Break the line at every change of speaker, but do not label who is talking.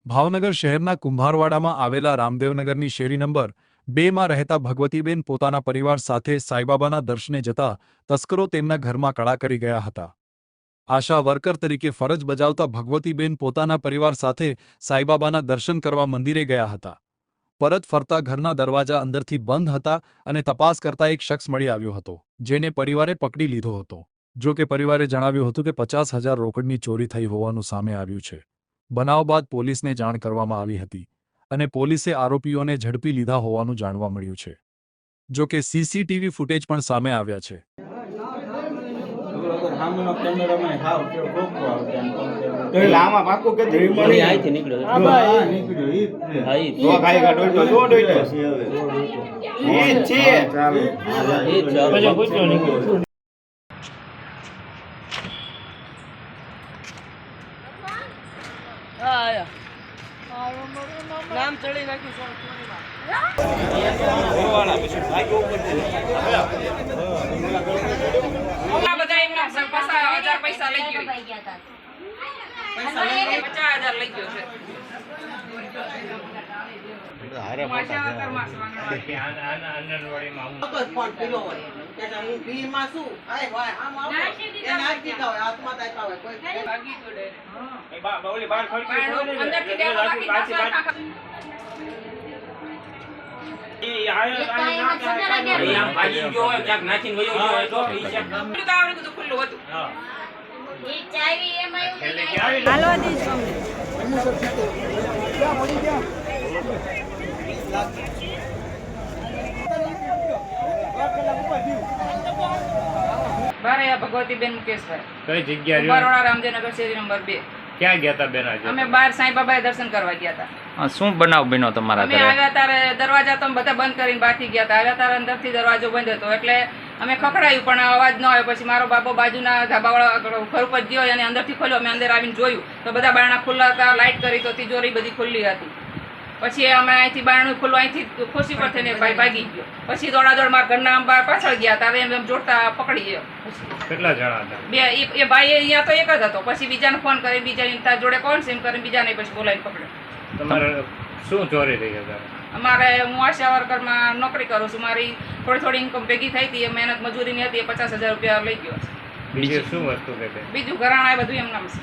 ભાવનગર શહેરના કુંભારવાડામાં આવેલા રામદેવનગરની શેરી નંબર 2માં રહેતા ભગવતીબેન પોતાના પરિવાર સાથે સાઈબાબાના દર્શને જતા તસ્કરો તેમના ઘરમાં કડા કરી ગયા હતા। આશા વર્કર તરીકે ફરજ બજાવતા ભગવતીબેન પોતાના પરિવાર સાથે સાઈબાબાના દર્શન કરવા મંદિરે ગયા હતા। પરત ફરતા ઘરના દરવાજા અંદરથી બંધ હતા અને તપાસ કરતા એક શખ્સ મળી આવ્યો હતો, જેને પરિવારે પકડી લીધો હતો। જો કે પરિવારે જણાવ્યું હતું કે 50,000 રોકડની ચોરી થઈ હોવાનું સામે આવ્યું છે। બનાવ બાદ પોલીસને જાણ કરવામાં આવી હતી અને પોલીસે આરોપીઓને ઝડપી લીધા હોવાનું જાણવા મળ્યું છે। જો કે સીસીટીવી ફૂટેજ પણ સામે આવ્યા છે।
નામ ચડી નાખ્યું પૈસા લઈ ગયો, 50,000 લઈ ગયો છે। ભગવતીબેન મુકેશભાઈ, કઈ જગ્યા? કુંભારવાડા, રામદેવનગર શેરી નંબર 2। ક્યાં ગયા હતા બેન? આજે અમે બહાર સાંઈબાબાએ દર્શન કરવા ગયા હતા।
શું બનાવ બન્યો તમારા ઘરે?
અમે આવ્યા ત્યારે દરવાજા તો બધા બંધ કરીને બહારથી ગયા હતા। આવ્યા ત્યારે અંદરથી દરવાજો બંધ હતો એટલે અમે ખખડાયું પણ અવાજ ન આવ્યો। પછી મારો બાબો બાજુના ધાબાવાળા ઘર ઉપર ગયો અને અંદરથી ખોલ્યો। અમે અંદર આવીને જોયું તો બધા બારણા ખુલ્લા હતા, લાઇટ કરી તો તિજોરી બધી ખુલ્લી હતી। પછી અમે અહીંથી બારણું ખુલ્લું, અહીંથી ખુરશી પર થઈને ભાઈ ભાગી ગયો। પછી દોડાદોડ મારા ઘરના બહાર પાછળ ગયા હતા, એમ જોડતા પકડી ગયો।
કેટલા જણા હતા?
બે એ ભાઈ અહીંયા તો એક જ હતો। પછી બીજાને ફોન કરી, બીજાની તાર જોડે કોણ છે એમ કરીને બીજાને પછી બોલાવીને પકડ્યો।
તમારે શું ચોરી થઈ હતા?
અમારે હું આશા વર્કરમાં નોકરી કરું છું। મારી થોડી ઇન્કમ ભેગી થઈ હતી, મહેનત મજૂરીની હતી, 50,000 રૂપિયા લઈ ગયો છે।
બીજું શું વસ્તુ કે?
બીજું ઘરાણા બધું એમ નામ છે।